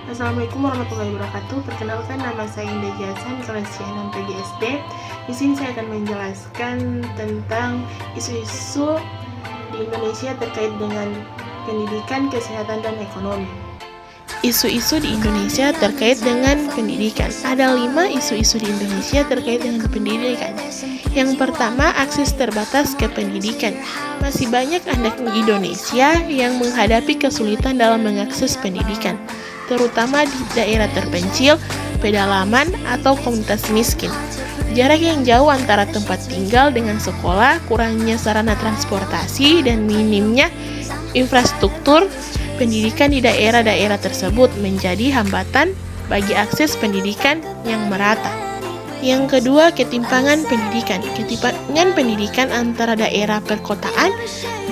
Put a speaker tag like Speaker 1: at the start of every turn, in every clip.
Speaker 1: Assalamualaikum warahmatullahi wabarakatuh. Perkenalkan, nama saya Indah Jasan, kelas C6 PGSD. Di sini saya akan menjelaskan tentang isu-isu di Indonesia terkait dengan pendidikan, kesehatan, dan ekonomi. Isu-isu di Indonesia terkait dengan pendidikan. Ada 5 isu-isu di Indonesia terkait dengan pendidikan. Yang pertama, akses terbatas ke pendidikan. Masih banyak anak di Indonesia yang menghadapi kesulitan dalam mengakses pendidikan, terutama di daerah terpencil, pedalaman, atau komunitas miskin. Jarak yang jauh antara tempat tinggal dengan sekolah, kurangnya sarana transportasi, dan minimnya infrastruktur pendidikan di daerah-daerah tersebut menjadi hambatan bagi akses pendidikan yang merata. Yang kedua, ketimpangan pendidikan. Ketimpangan pendidikan antara daerah perkotaan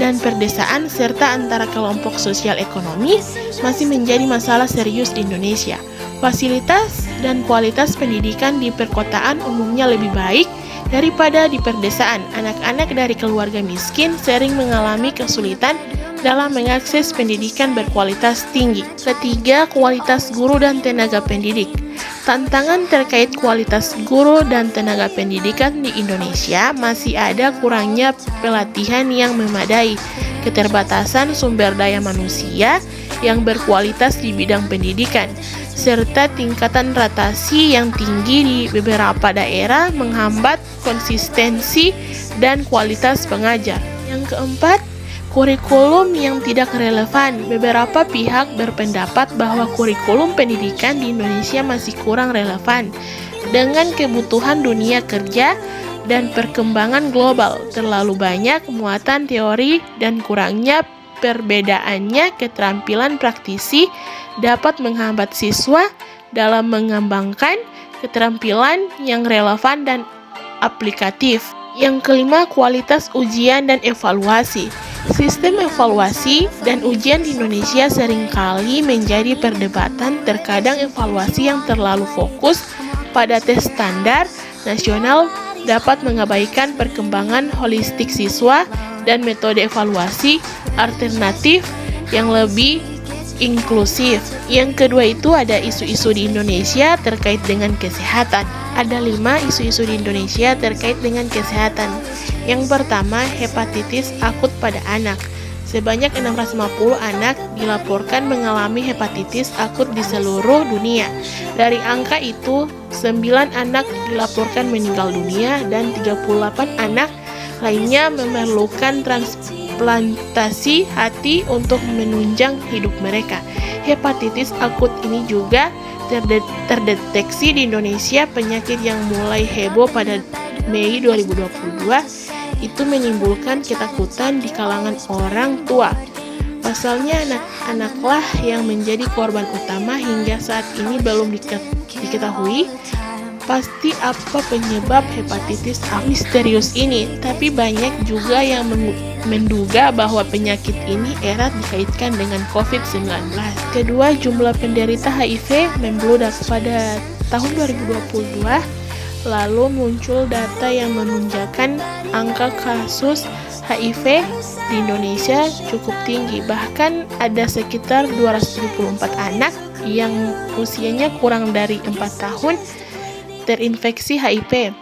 Speaker 1: dan perdesaan serta antara kelompok sosial ekonomi masih menjadi masalah serius di Indonesia. Fasilitas dan kualitas pendidikan di perkotaan umumnya lebih baik daripada di perdesaan. Anak-anak dari keluarga miskin sering mengalami kesulitan dalam mengakses pendidikan berkualitas tinggi. Ketiga, kualitas guru dan tenaga pendidik. Tantangan terkait kualitas guru dan tenaga pendidikan di Indonesia masih ada kurangnya pelatihan yang memadai, keterbatasan sumber daya manusia yang berkualitas di bidang pendidikan, serta tingkatan ratasi yang tinggi di beberapa daerah menghambat konsistensi dan kualitas pengajar. Yang keempat, kurikulum yang tidak relevan. Beberapa pihak berpendapat bahwa kurikulum pendidikan di Indonesia masih kurang relevan dengan kebutuhan dunia kerja dan perkembangan global. Terlalu banyak muatan teori dan kurangnya perbedaannya keterampilan praktisi dapat menghambat siswa dalam mengembangkan keterampilan yang relevan dan aplikatif. Yang kelima, kualitas ujian dan evaluasi. Sistem evaluasi dan ujian di Indonesia seringkali menjadi perdebatan. Terkadang evaluasi yang terlalu fokus pada tes standar nasional dapat mengabaikan perkembangan holistik siswa dan metode evaluasi alternatif yang lebih inklusif. Yang kedua itu ada isu-isu di Indonesia terkait dengan kesehatan. Ada 5 isu-isu di Indonesia terkait dengan kesehatan. Yang pertama, hepatitis akut pada anak. Sebanyak 650 anak dilaporkan mengalami hepatitis akut di seluruh dunia. Dari angka itu, 9 anak dilaporkan meninggal dunia dan 38 anak lainnya memerlukan transplantasi hati untuk menunjang hidup mereka. Hepatitis akut ini juga terdeteksi di Indonesia. Penyakit yang mulai heboh pada Mei 2022 itu menimbulkan ketakutan di kalangan orang tua. Pasalnya anak-anaklah yang menjadi korban utama. Hingga saat ini belum diketahui pasti apa penyebab hepatitis misterius ini, tapi banyak juga yang menduga bahwa penyakit ini erat dikaitkan dengan COVID-19. Kedua, jumlah penderita HIV membludak pada tahun 2022. Lalu muncul data yang menunjukkan angka kasus HIV di Indonesia cukup tinggi. Bahkan ada sekitar 274 anak yang usianya kurang dari 4 tahun terinfeksi HIV.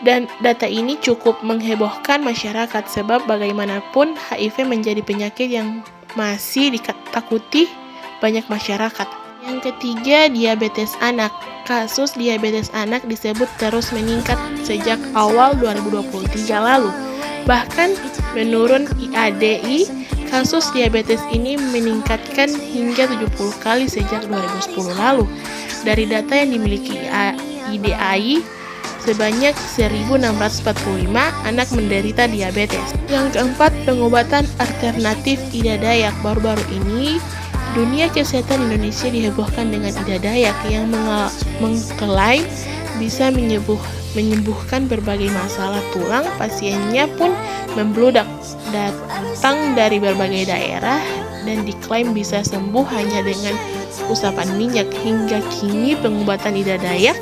Speaker 1: Dan data ini cukup menghebohkan masyarakat sebab bagaimanapun HIV menjadi penyakit yang masih ditakuti banyak masyarakat. Yang ketiga, diabetes anak. Kasus diabetes anak disebut terus meningkat sejak awal 2023 lalu. Bahkan menurut IADI, kasus diabetes ini meningkatkan hingga 70 kali sejak 2010 lalu. Dari data yang dimiliki IDAI, sebanyak 1.645 anak menderita diabetes. Yang keempat, pengobatan alternatif Ida Dayak. Baru-baru ini, dunia kesehatan Indonesia dihebohkan dengan Ida Dayak yang mengklaim bisa menyembuhkan berbagai masalah tulang. Pasiennya pun membludak, datang dari berbagai daerah dan diklaim bisa sembuh hanya dengan usapan minyak. Hingga kini pengobatan Ida Dayak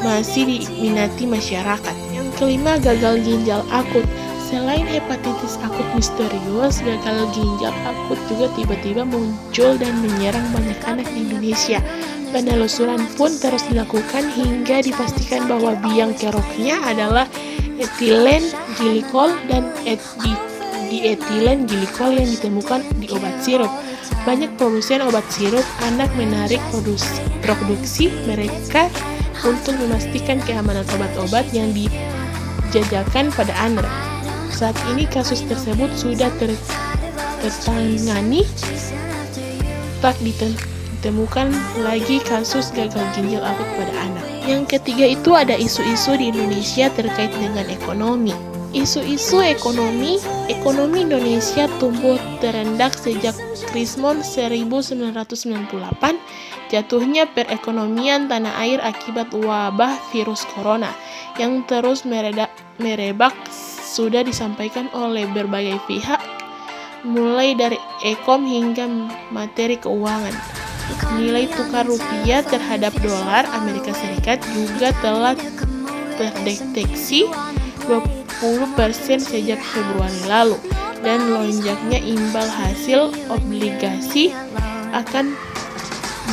Speaker 1: masih diminati masyarakat. Yang kelima, gagal ginjal akut. Selain hepatitis akut misterius, gagal ginjal akut juga tiba-tiba muncul dan menyerang banyak anak di Indonesia. Indonesia. Penelusuran pun terus dilakukan hingga dipastikan bahwa biang keroknya adalah etilen glikol dan dietilen glikol yang ditemukan di obat sirup. Banyak produsen obat sirup anak menarik produksi mereka untuk memastikan keamanan obat-obat yang dijajakan pada anak. Saat ini kasus tersebut sudah tertangani, tak ditemukan lagi kasus gagal ginjal akut pada anak. Yang ketiga itu ada isu-isu di Indonesia terkait dengan ekonomi. Isu-isu ekonomi Indonesia tumbuh terendah sejak Krismon 1998, jatuhnya perekonomian tanah air akibat wabah virus corona yang terus merebak sudah disampaikan oleh berbagai pihak, mulai dari Ekom hingga materi keuangan. Nilai tukar rupiah terhadap dolar Amerika Serikat juga telah terdeteksi 20% sejak Februari lalu, dan lonjaknya imbal hasil obligasi akan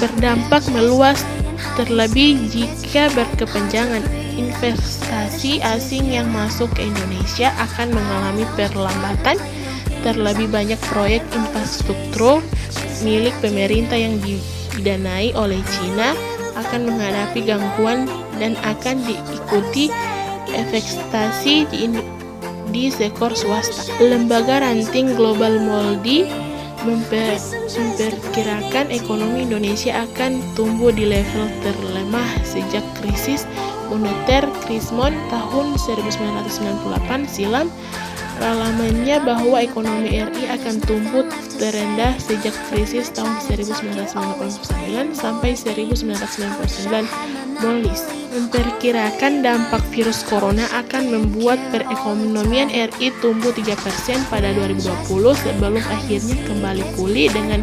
Speaker 1: berdampak meluas, terlebih jika berkepanjangan. Investasi asing yang masuk ke Indonesia akan mengalami perlambatan, terlebih banyak proyek infrastruktur milik pemerintah yang didanai oleh Cina akan menghadapi gangguan dan akan diikuti investasi di sektor swasta. Lembaga ranting Global Moldi memperkirakan ekonomi Indonesia akan tumbuh di level terlemah sejak krisis moneter Krismon tahun 1998 silam. Ralamannya bahwa ekonomi RI akan tumbuh terendah sejak krisis tahun 1989 sampai 1999. Moody's memperkirakan dampak virus corona akan membuat perekonomian RI tumbuh 3% pada 2020 sebelum akhirnya kembali pulih dengan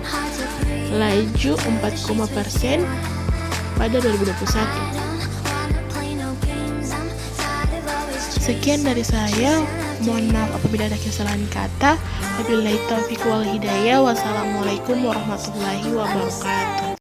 Speaker 1: laju 4% pada 2021. Sekian dari saya. Mohon maaf apabila ada kesalahan kata. Wabillahi taufiq wal hidayah. Wassalamualaikum warahmatullahi wabarakatuh.